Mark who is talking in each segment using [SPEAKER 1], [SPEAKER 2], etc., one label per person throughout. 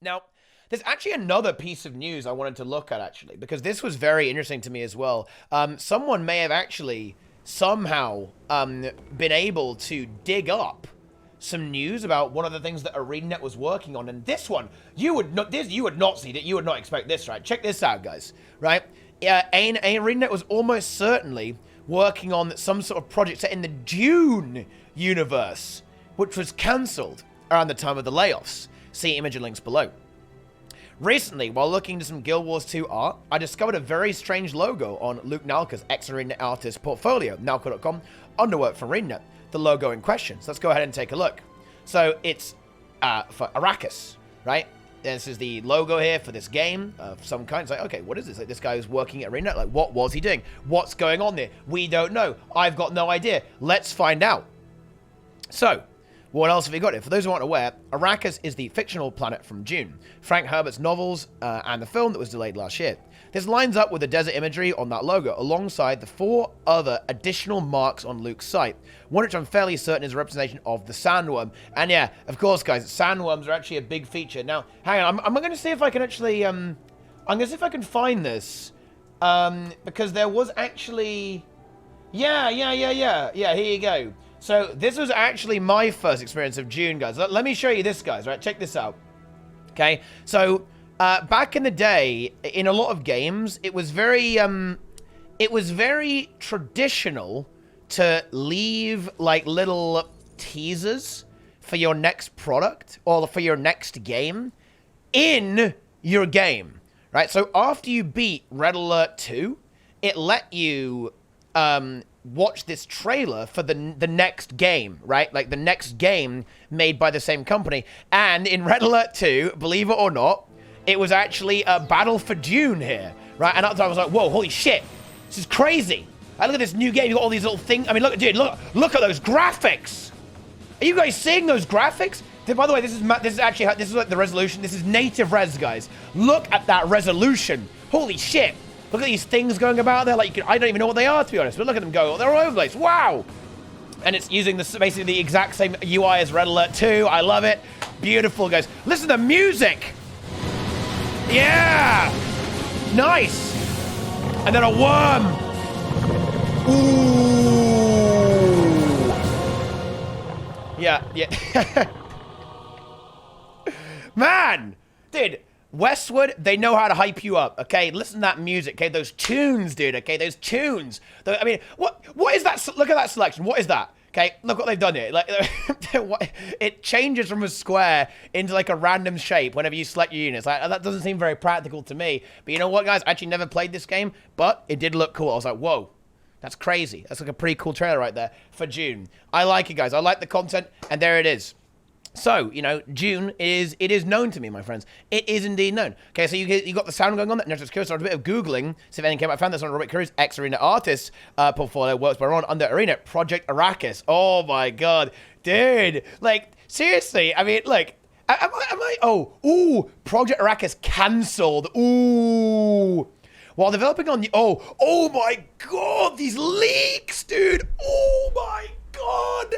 [SPEAKER 1] Now, there's actually another piece of news I wanted to look at, actually, because this was very interesting to me as well. Someone may have actually somehow been able to dig up some news about one of the things that ArenaNet was working on, and this one you would not see that, you would not expect this, right? Check this out, guys. Right? ArenaNet was almost certainly working on some sort of project set in the Dune universe, which was cancelled around the time of the layoffs. See image and links below. Recently, while looking into some Guild Wars 2 art, I discovered a very strange logo on Luke Nalka's ex-ArenaNet artist portfolio, nalka.com, underwork from ArenaNet, the logo in question. So let's go ahead and take a look. So it's for Arrakis, right? This is the logo here for this game of some kind. It's like, okay, what is this? Like, this guy is working at ArenaNet. Like, what was he doing? What's going on there? We don't know. I've got no idea. Let's find out. So, what else have we got here? For those who aren't aware, Arrakis is the fictional planet from Dune, Frank Herbert's novels and the film that was delayed last year. This lines up with the desert imagery on that logo, alongside the 4 other additional marks on Luke's site, one which I'm fairly certain is a representation of the sandworm. And yeah, of course, guys, sandworms are actually a big feature. Now, hang on, I'm going to see if I can actually, I'm going to see if I can find this, because there was actually, yeah, here you go. So, this was actually my first experience of Dune, guys. Let me show you this, guys, right? Check this out. Okay, so, back in the day, in a lot of games, it was very traditional to leave, like, little teasers for your next product, or for your next game, in your game, right? So, after you beat Red Alert 2, it let you, watch this trailer for the next game, right? Like the next game made by the same company. And in Red Alert 2, believe it or not, it was actually a battle for Dune here, right? And at the time I was like, whoa, holy shit, this is crazy. I look at this new game, you got all these little things. I mean, look, dude, look at those graphics. Are you guys seeing those graphics? By the way, this is like the resolution. This is native res, guys. Look at that resolution. Holy shit. Look at these things going about there. Like, I don't even know what they are, to be honest. But look at them go. They're all over the place. Wow. And it's using basically the exact same UI as Red Alert 2. I love it. Beautiful, guys. Listen to the music. Yeah. Nice. And then a worm. Ooh. Yeah. Man. Dude. Westwood, they know how to hype you up, okay? Listen to that music, okay? Those tunes, dude, okay? Those tunes. I mean, what is that? Look at that selection. What is that? Okay, look what they've done here. Like, it changes from a square into like a random shape whenever you select your units. Like, that doesn't seem very practical to me. But you know what, guys? I actually never played this game, but it did look cool. I was like, whoa. That's crazy. That's like a pretty cool trailer right there for Dune. I like it, guys. I like the content, and there it is. So, you know, Dune is known to me, my friends. It is indeed known. Okay, so you got the sound going on there. Now, just curious, I did a bit of Googling, see if anything came out. I found this on Robert Curry's ex-ArenaNet artist portfolio, works by Ron under ArenaNet, Project Arrakis. Oh my god. Dude, like, seriously, I mean, like, ooh, Project Arrakis cancelled. Ooh. While developing on the, oh my god, these leaks, dude. Oh my god.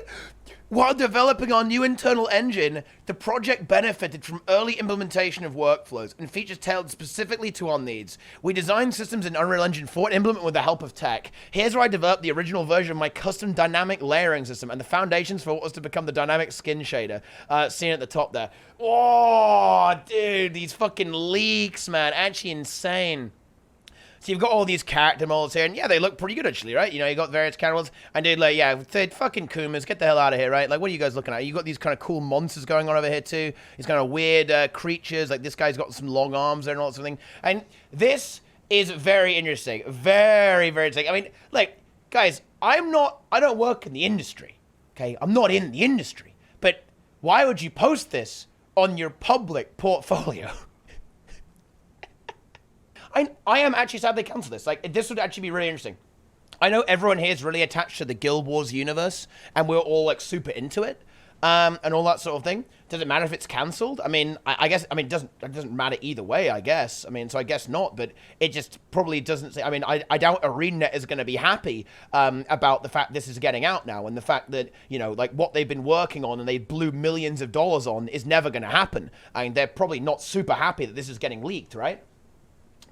[SPEAKER 1] While developing our new internal engine, the project benefited from early implementation of workflows and features tailored specifically to our needs. We designed systems in Unreal Engine 4 and implement with the help of tech. Here's where I developed the original version of my custom dynamic layering system and the foundations for what was to become the dynamic skin shader. Seen at the top there. Oh, dude, these fucking leaks, man. Actually insane. So you've got all these character models here, and yeah, they look pretty good, actually, right? You know, you got various character models, and dude, like, yeah, fucking Kumas, get the hell out of here, right? Like, what are you guys looking at? You got these kind of cool monsters going on over here, too. These kind of weird creatures, like this guy's got some long arms there and all that sort of thing. And this is very interesting. Very, very interesting. I mean, like, guys, I don't work in the industry, okay? I'm not in the industry. But why would you post this on your public portfolio? I am actually sad they cancelled this. Like, this would actually be really interesting. I know everyone here is really attached to the Guild Wars universe, and we're all, like, super into it. and all that sort of thing. Does it matter if it's cancelled? I mean, I guess, I mean, it doesn't matter either way, I guess. I mean, so I guess not, but it just probably doesn't say, I mean, I doubt ArenaNet is going to be happy about the fact this is getting out now, and the fact that, you know, like, what they've been working on and they blew millions of dollars on is never going to happen. I mean, they're probably not super happy that this is getting leaked, right?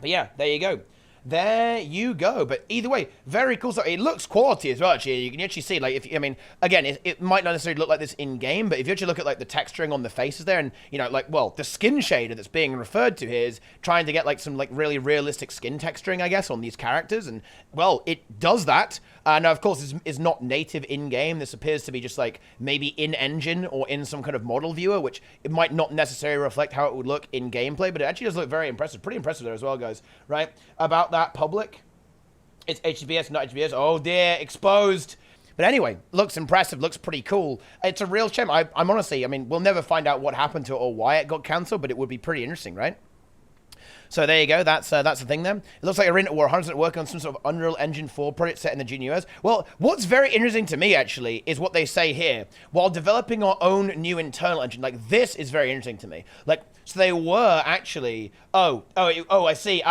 [SPEAKER 1] But yeah, there you go. There you go. But either way, very cool stuff. It looks quality as well, actually. You can actually see, like, if I mean, again, it might not necessarily look like this in-game, but if you actually look at, like, the texturing on the faces there and, you know, like, well, the skin shader that's being referred to here is trying to get, like, some, like, really realistic skin texturing, I guess, on these characters. And, well, it does that. Now, of course, it's not native in-game. This appears to be just, like, maybe in-engine or in some kind of model viewer, which it might not necessarily reflect how it would look in gameplay, but it actually does look very impressive. Pretty impressive there as well, guys, right? About that public. It's HTTPS, not HTTPS. Oh, dear, exposed. But anyway, looks impressive, looks pretty cool. It's a real shame. I'm honestly, I mean, we'll never find out what happened to it or why it got cancelled, but it would be pretty interesting, right? So there you go. That's the thing there. It looks like Arena were 100% working on some sort of Unreal Engine 4 project set in the Dune universe. Well, what's very interesting to me, actually, is what they say here. While developing our own new internal engine, like, this is very interesting to me. Like, so they were actually, I see.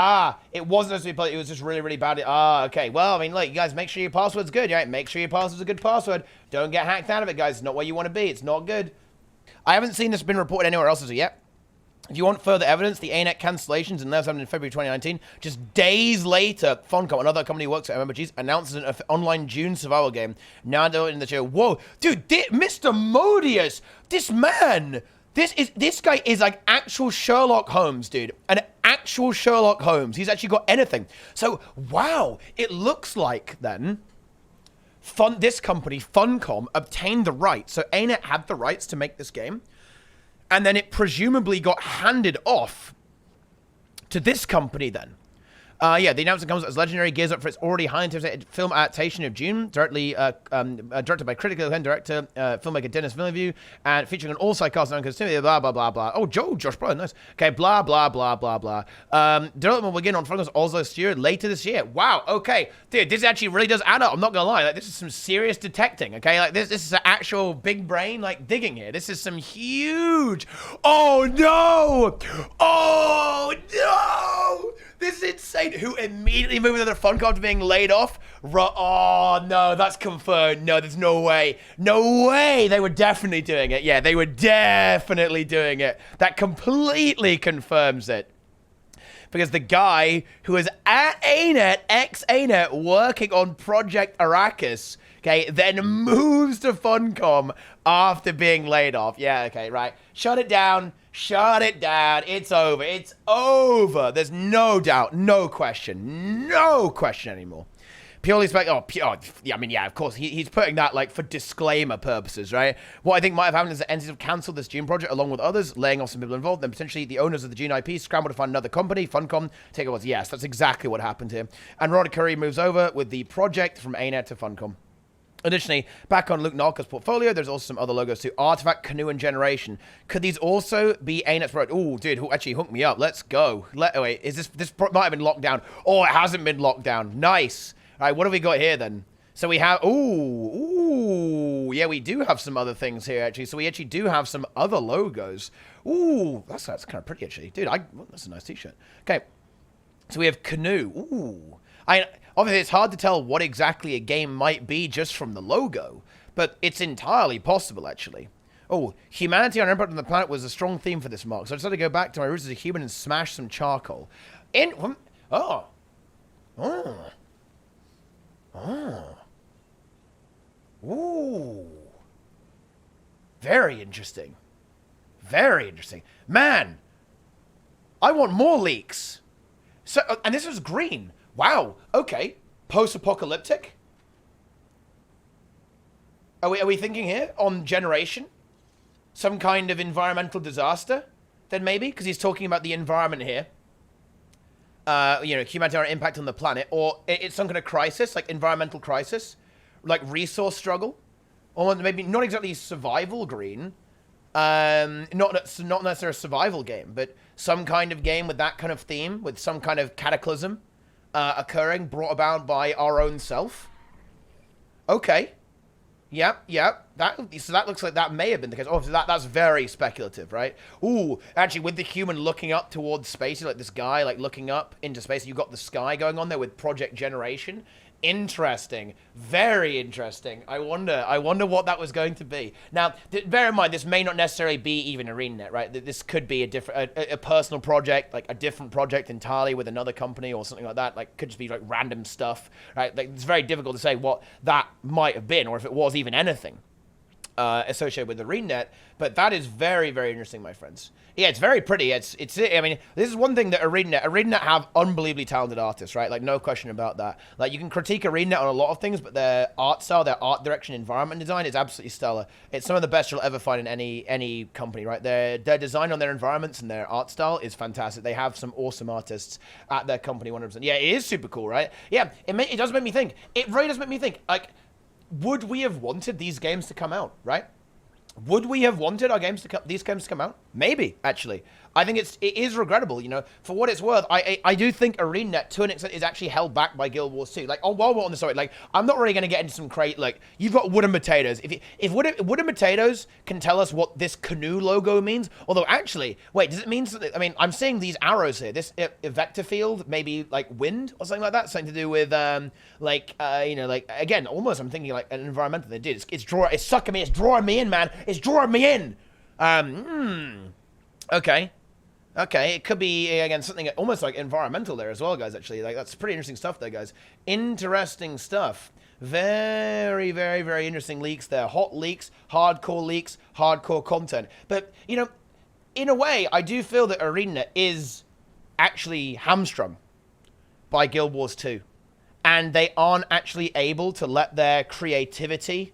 [SPEAKER 1] It wasn't supposed to be, it was just really, really bad. Okay. Well, I mean, look, you guys, make sure your password's good, right? Make sure your password's a good password. Don't get hacked out of it, guys. It's not where you want to be. It's not good. I haven't seen this been reported anywhere else as of yet. If you want further evidence, the ArenaNet cancellations and those happened in February 2019. Just days later, Funcom, another company who works at MrModius, announces an online Dune survival game. Now in the show, whoa, dude, MrModius, this man, this guy is like actual Sherlock Holmes, dude, an actual Sherlock Holmes. He's actually got anything. So, wow, it looks like then this company, Funcom, obtained the rights. So ArenaNet had the rights to make this game. And then it presumably got handed off to this company then. Yeah, the announcement comes as Legendary gears up for its already high-anticipated film adaptation of Dune, directed by critical director, filmmaker Denis Villeneuve, and featuring an all-side cast of Timothy, blah, blah, blah, blah. Oh, Josh Brolin, nice. Okay, blah, blah, blah, blah, blah. Development will begin on Funcom's Oslo studio later this year. Wow, okay. Dude, this actually really does add up. I'm not gonna lie. Like, this is some serious detecting, okay? Like, this is an actual big brain, like, digging here. This is some huge... Oh, no! Oh, no! This is insane. Who immediately moved into the Funcom to being laid off? Oh, no, that's confirmed. No, there's no way. No way. They were definitely doing it. Yeah, they were definitely doing it. That completely confirms it. Because the guy who was at ArenaNet, ex-ArenaNet, working on Project Arrakis, okay, then moves to Funcom after being laid off. Yeah, okay, right. Shut it down. Shut it down. It's over. It's over. There's no doubt, no question anymore. Purely yeah, I mean, yeah, of course, he's putting that, like, for disclaimer purposes, right? What I think might have happened is that entities have cancelled this Dune project along with others, laying off some people involved, then potentially the owners of the Dune IP scramble to find another company, Funcom, take it was. Yes, that's exactly what happened here. And Rod Curry moves over with the project from ArenaNet to Funcom. Additionally, back on Luke Nalka's portfolio, there's also some other logos too. Artifact, Canoe, and Generation. Could these also be ArenaNet's product? Oh, dude, actually hook me up. Let's go. Wait, is this might have been locked down. Oh, it hasn't been locked down. Nice. All right, what have we got here then? So we have, ooh, yeah, we do have some other things here actually. So we actually do have some other logos. Ooh, that's kind of pretty actually. Dude, that's a nice t-shirt. Okay, so we have Canoe. Ooh. Obviously, it's hard to tell what exactly a game might be just from the logo, but it's entirely possible, actually. Oh, humanity on impact on the planet was a strong theme for this mark, so I decided to go back to my roots as a human and smash some charcoal. Ooh. Very interesting. Very interesting. Man, I want more leaks. So, and this was green. Wow, okay. Post-apocalyptic? Are we thinking here on Generation? Some kind of environmental disaster? Then maybe? Because he's talking about the environment here. You know, humanitarian impact on the planet. Or it's some kind of crisis, like environmental crisis. Like resource struggle. Or maybe not exactly survival green. Not necessarily a survival game, but some kind of game with that kind of theme. With some kind of cataclysm. Occurring, brought about by our own self. Okay. Yep. So that looks like that may have been the case. Oh, so that's very speculative, right? Ooh, actually, with the human looking up towards space, like this guy, like looking up into space, you've got the sky going on there with Project Generation. Interesting, very interesting. I wonder what that was going to be. Now, bear in mind, this may not necessarily be even ArenaNet, right? This could be a different, a personal project, like a different project entirely with another company or something like that. Like, could just be like random stuff, right? Like, it's very difficult to say what that might have been or if it was even anything associated with ArenaNet. But that is very, very interesting, my friends. Yeah, it's very pretty. I mean, this is one thing that ArenaNet have unbelievably talented artists, right? Like, no question about that. Like, you can critique ArenaNet on a lot of things, but their art style, their art direction, environment design is absolutely stellar. It's some of the best you'll ever find in any company, right? Their design on their environments and their art style is fantastic. They have some awesome artists at their company, 100%. Yeah, it is super cool, right? Yeah, it does make me think. It really does make me think, like, would we have wanted these games to come out, right? Would we have wanted these games to come out? Maybe, actually. I think it is regrettable, you know. For what it's worth, I do think ArenaNet, to an extent, is actually held back by Guild Wars 2. Like, while we're on the subject, like, I'm not really going to get into some like, you've got Wooden Potatoes. If Wooden Potatoes can tell us what this canoe logo means, although, actually, wait, does it mean something? I mean, I'm seeing these arrows here. This vector field, maybe, like, wind or something like that. Something to do with, you know, like, again, almost I'm thinking, like, an environmental thing. Dude, it's sucking me. It's drawing me in, man. It's drawing me in. Okay. Okay, it could be, again, something almost like environmental there as well, guys, actually. Like, that's pretty interesting stuff there, guys. Interesting stuff. Very, very, very interesting leaks there. Hot leaks, hardcore content. But, you know, in a way, I do feel that ArenaNet is actually hamstrung by Guild Wars 2. And they aren't actually able to let their creativity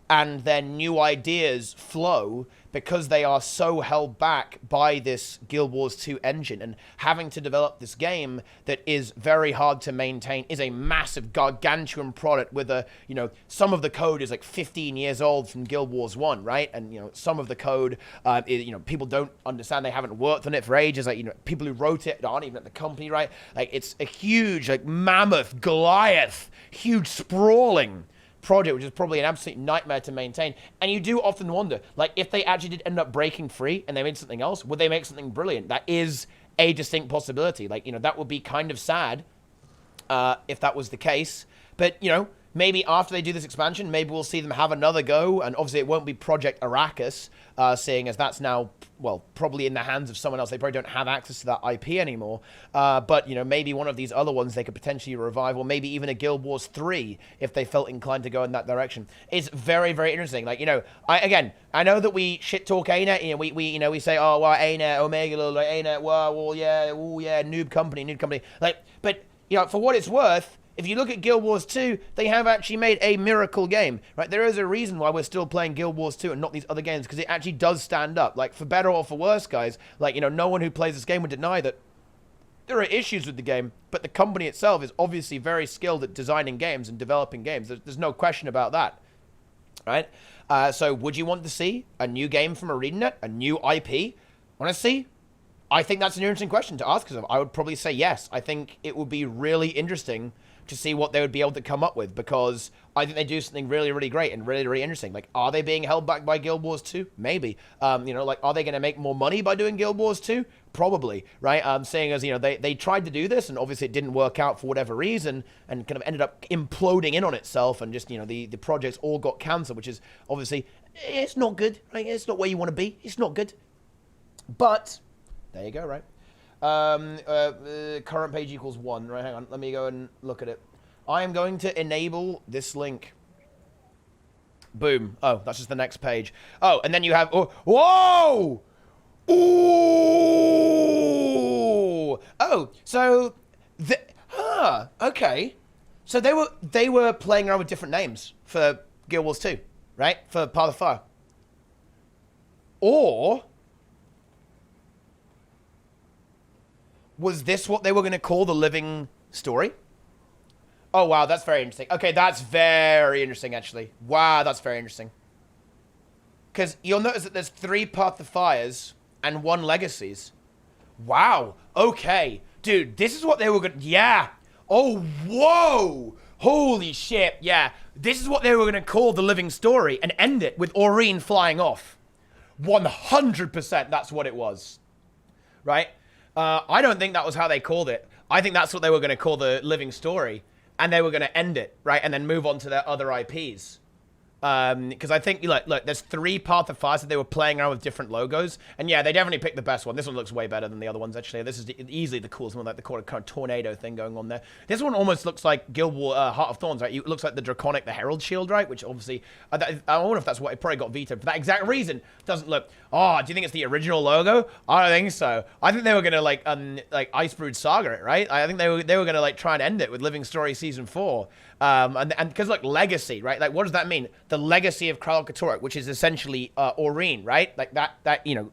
[SPEAKER 1] and their new ideas flow because they are so held back by this Guild Wars 2 engine and having to develop this game that is very hard to maintain, is a massive gargantuan product with you know, some of the code is like 15 years old from Guild Wars 1, right? And, you know, some of the code, you know, people don't understand, they haven't worked on it for ages, like, you know, people who wrote it aren't even at the company, right? Like, it's a huge, like, mammoth, Goliath, huge, sprawling project, which is probably an absolute nightmare to maintain. And you do often wonder, like, if they actually did end up breaking free and they made something else, would they make something brilliant? That is a distinct possibility. Like, you know, that would be kind of sad if that was the case. But, you know, maybe after they do this expansion, maybe we'll see them have another go. And obviously it won't be Project Arrakis, seeing as that's now, well, probably in the hands of someone else. They probably don't have access to that IP anymore. But, you know, maybe one of these other ones they could potentially revive, or maybe even a Guild Wars 3 if they felt inclined to go in that direction. It's very, very interesting. Like, you know, I know that we shit talk ArenaNet. You know, we say, oh, well, ArenaNet, Omega, like, ArenaNet, well, yeah, oh, yeah, noob company. Like, but, you know, for what it's worth, if you look at Guild Wars 2, they have actually made a miracle game, right? There is a reason why we're still playing Guild Wars 2 and not these other games, because it actually does stand up. Like, for better or for worse, guys, like, you know, no one who plays this game would deny that there are issues with the game, but the company itself is obviously very skilled at designing games and developing games. There's no question about that, right? So would you want to see a new game from ArenaNet, a new IP? Honestly, I think that's an interesting question to ask, because I would probably say yes. I think it would be really interesting to see what they would be able to come up with, because I think they do something really, really great and really, really interesting. Like, are they being held back by Guild Wars 2? Maybe. You know, like, are they going to make more money by doing Guild Wars 2? Probably, right? Seeing as, you know, they tried to do this, and obviously it didn't work out for whatever reason, and kind of ended up imploding in on itself, and just, you know, the projects all got cancelled, which is obviously, it's not good, right? It's not where you want to be. It's not good. But, there you go, right? Current page equals 1, right? Hang on, let me go and look at it. I am going to enable this link. Boom. Oh, that's just the next page. Oh, and then you have, oh, whoa! Ooh! Oh, so, okay. So they were playing around with different names for Guild Wars 2, right? For Path of Fire. Or was this what they were going to call the living story? Oh, wow, that's very interesting. Okay, that's very interesting, actually. Wow, that's very interesting. Because you'll notice that there's 3 Path of Fires and 1 Legacies. Wow, okay. Dude, this is what they were going to... Yeah. Oh, whoa. Holy shit, yeah. This is what they were going to call the living story and end it with Aurene flying off. 100% that's what it was. Right? I don't think that was how they called it. I think that's what they were going to call the living story. And they were going to end it, right? And then move on to their other IPs. Because I think, look, there's 3 Path of Fires that they were playing around with different logos. And yeah, they definitely picked the best one. This one looks way better than the other ones, actually. This is easily the coolest one, like the kind of tornado thing going on there. This one almost looks like Guild War Heart of Thorns, right? It looks like the Draconic, the Herald Shield, right? Which obviously, I wonder if that's what it probably got vetoed for that exact reason. Doesn't look, oh, do you think it's the original logo? I don't think so. I think they were going to, like Icebrood Saga it, right? I think they were going to, like, try and end it with Living Story Season 4. And because, like, legacy, right? Like, what does that mean? The legacy of Kralk Katorek, which is essentially Aurene, right? Like, that you know,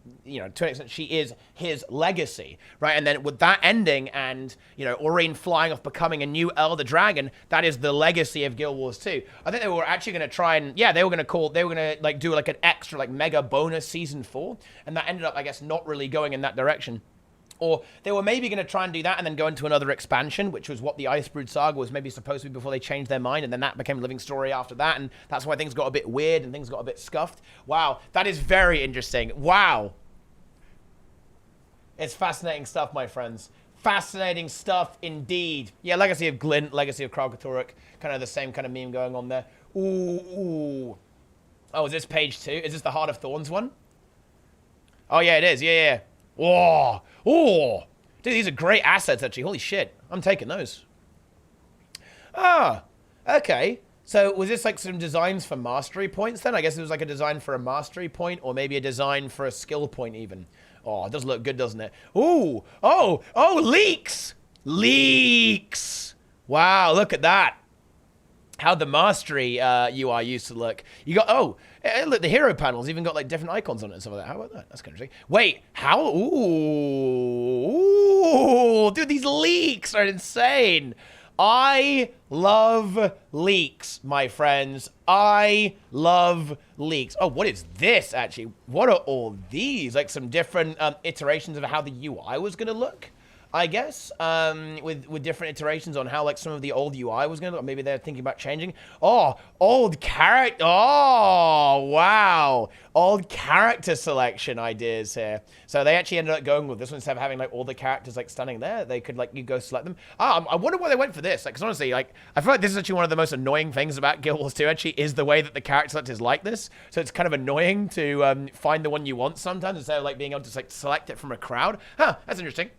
[SPEAKER 1] to an extent, she is his legacy, right? And then with that ending and, you know, Aurene flying off, becoming a new Elder Dragon, that is the legacy of Guild Wars 2. I think they were actually going to try and, yeah, they were going to, like, do, like, an extra, like, mega bonus Season 4, and that ended up, I guess, not really going in that direction. Or they were maybe going to try and do that and then go into another expansion, which was what the Icebrood Saga was maybe supposed to be before they changed their mind, and then that became Living Story after that, and that's why things got a bit weird and things got a bit scuffed. Wow, that is very interesting. Wow. It's fascinating stuff, my friends. Fascinating stuff indeed. Yeah, Legacy of Glint, Legacy of Kralk Katorek, kind of the same kind of meme going on there. Ooh. Oh, is this page 2? Is this the Heart of Thorns one? Oh, yeah, it is. Yeah. Whoa. Oh, dude, these are great assets, actually. Holy shit. I'm taking those. Ah, okay. So was this like some designs for mastery points then? I guess it was like a design for a mastery point or maybe a design for a skill point even. Oh, it does look good, doesn't it? Ooh. Oh, leaks. Leaks. Wow, look at that. How the mastery UI used to look. You got, look, the hero panels even got like different icons on it and stuff like that. How about that? That's kind of interesting. Wait, how? Ooh, dude, these leaks are insane. I love leaks, my friends. I love leaks. Oh, what is this, actually? What are all these? Like some different iterations of how the UI was going to look? I guess, with different iterations on how, like, some of the old UI was going to look. Maybe they're thinking about changing. Oh, old character. Oh, wow. Old character selection ideas here. So they actually ended up going with this one instead of having, like, all the characters, like, standing there. They could, like, you go select them. I wonder why they went for this. Like, because honestly, like, I feel like this is actually one of the most annoying things about Guild Wars 2, actually, is the way that the character select is like this. So it's kind of annoying to find the one you want sometimes instead of, like, being able to, like, select it from a crowd. Huh, that's interesting.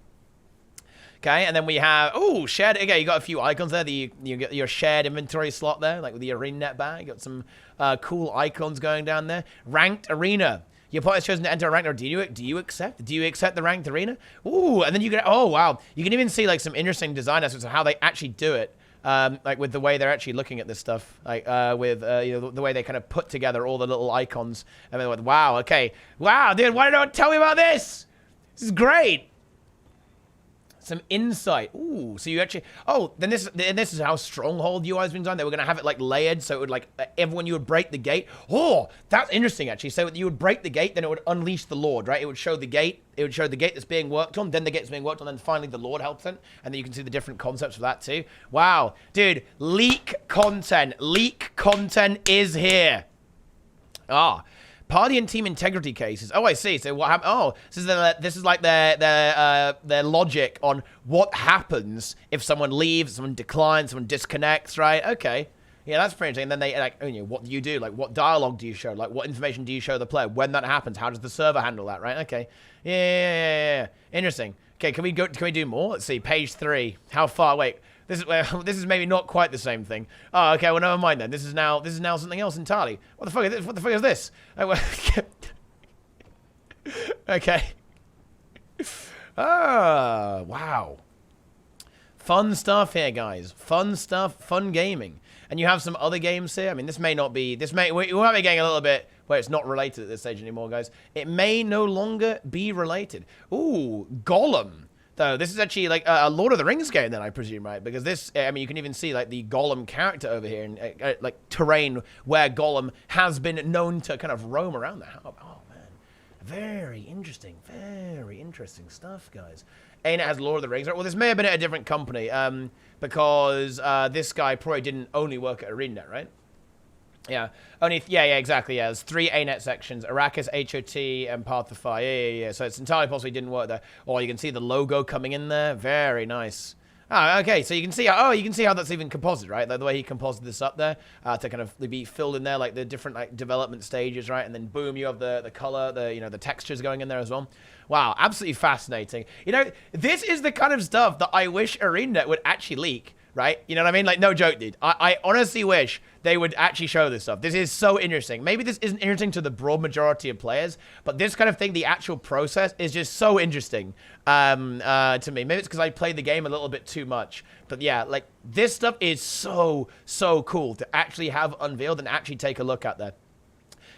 [SPEAKER 1] Okay, and then we have, shared, okay, you got a few icons there, you get your shared inventory slot there, like with the ArenaNet bag, you got some cool icons going down there. Ranked arena. Your opponent has chosen to enter a ranked arena. Do you accept the ranked arena? Ooh, and then you get, oh, wow. You can even see, like, some interesting design aspects of how they actually do it. Like, with the way they're actually looking at this stuff. Like, with, the way they kind of put together all the little icons. And then, like, wow, okay. Wow, dude, why don't you tell me about this? This is great. Some insight. Ooh, so you actually... Oh, then this is how Stronghold UI has been done. They were going to have it, like, layered, so it would, like, everyone you would break the gate. Oh, that's interesting, actually. So you would break the gate, then it would unleash the Lord, right? It would show the gate. It would show the gate that's being worked on, then the gate that's being worked on, then finally the Lord helps it. And then you can see the different concepts of that, too. Wow. Like content. Leak content is here. Ah. Party and team integrity cases. Oh, I see. So what happened? Oh, this is like their logic on what happens if someone leaves, someone declines, someone disconnects, right? Okay. Yeah, that's pretty interesting. And then they, like, what do you do? Like, what dialogue do you show? Like, what information do you show the player? When that happens, how does the server handle that, right? Okay. Yeah. Interesting. Okay, can we do more? Let's see. Page 3. How far? Wait. This is maybe not quite the same thing. Oh, okay. Well, never mind then. This is now something else entirely. What the fuck is this? What the fuck is this? Oh, well, okay. Ah, wow. Fun stuff here, guys. Fun stuff. Fun gaming. And you have some other games here. I mean, we might be getting a little bit where it's not related at this stage anymore, guys. It may no longer be related. Ooh, Gollum. Though this is actually like a Lord of the Rings game, then I presume, right? Because this, I mean, you can even see like the Gollum character over here in like terrain where Gollum has been known to kind of roam around there. Oh man, Very interesting stuff, guys. ArenaNet has Lord of the Rings, right? Well, this may have been at a different company, because this guy probably didn't only work at ArenaNet, right? Yeah, exactly. Yeah, there's 3 ArenaNet sections: Arrakis, HOT, and Path of Fire. Yeah. So it's entirely possible he didn't work there. Oh, you can see the logo coming in there. Very nice. Oh, okay. So you can see how that's even composited, right? Like the way he composited this up there to kind of be filled in there, like the different like development stages, right? And then boom, you have the color, the textures going in there as well. Wow, absolutely fascinating. You know, this is the kind of stuff that I wish ArenaNet would actually leak. Right? You know what I mean? Like, no joke, dude. I honestly wish they would actually show this stuff. This is so interesting. Maybe this isn't interesting to the broad majority of players, but this kind of thing, the actual process, is just so interesting to me. Maybe it's because I played the game a little bit too much. But yeah, like, this stuff is so cool to actually have unveiled and actually take a look at there.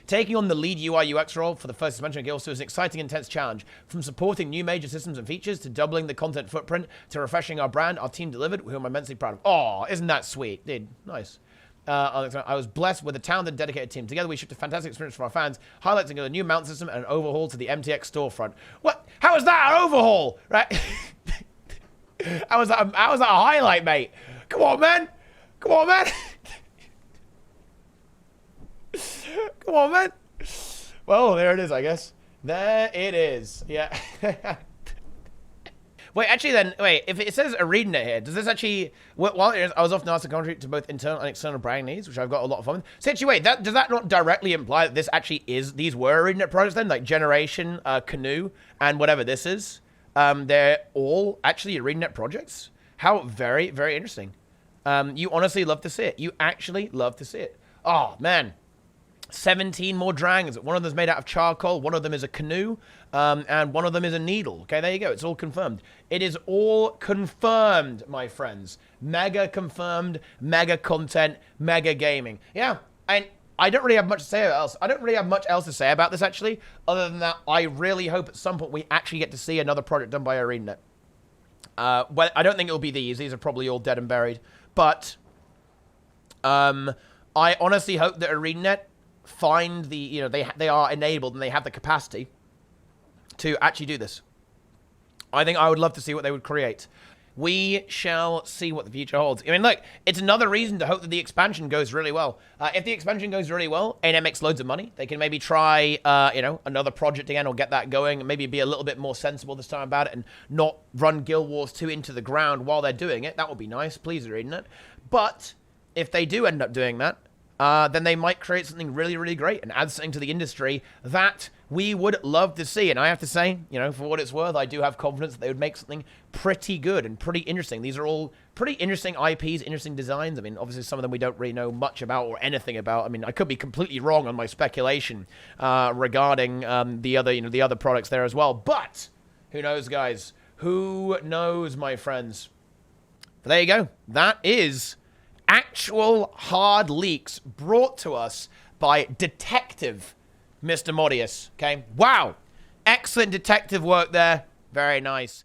[SPEAKER 1] Taking on the lead UI UX role for the first expansion of Guild 2 is an exciting, intense challenge. From supporting new major systems and features to doubling the content footprint to refreshing our brand, our team delivered, who I'm immensely proud of. Oh, isn't that sweet? Dude, nice. I was blessed with a talented, dedicated team. Together, we shipped a fantastic experience for our fans, highlighting a new mount system and an overhaul to the MTX storefront. What? How is that an overhaul? Right? How was that a highlight, mate? Come on, man. Come on, man. Come on, man. Well, there it is, I guess. There it is. Yeah. Wait, actually then, if it says ArenaNet here, does this actually, while I was often asked to contribute to both internal and external brand needs, which I've got a lot of fun with. So actually, wait, does that not directly imply that this actually is, these were ArenaNet projects then? Like Generation, Canoe, and whatever this is? They're all actually ArenaNet projects? How very interesting. You honestly love to see it. You actually love to see it. Oh, man. 17 more dragons. One of them is made out of charcoal, one of them is a canoe, and one of them is a needle. Okay, there you go. It's all confirmed. It is all confirmed, my friends. Mega confirmed, mega content, mega gaming. Yeah, and I don't really have much to say else. I don't really have much else to say about this, actually, other than that I really hope at some point we actually get to see another project done by ArenaNet. Well, I don't think it'll be these. These are probably all dead and buried. But I honestly hope that ArenaNet find the, they are enabled and they have the capacity to actually do this. I think I would love to see what they would create. We shall see what the future holds. I mean, look, it's another reason to hope that the expansion goes really well. If the expansion goes really well, ArenaNet makes loads of money. They can maybe try, another project again or get that going and maybe be a little bit more sensible this time about it and not run Guild Wars 2 into the ground while they're doing it. That would be nice. Please, ArenaNet. But if they do end up doing that, then they might create something really great and add something to the industry that we would love to see. And I have to say, for what it's worth, I do have confidence that they would make something pretty good and pretty interesting. These are all pretty interesting IPs, interesting designs. I mean, obviously some of them we don't really know much about or anything about. I mean, I could be completely wrong on my speculation regarding the other products there as well. But who knows, guys? Who knows, my friends? But there you go. That is actual hard leaks brought to us by Detective MrModius. Okay, wow, excellent detective work there. Very nice.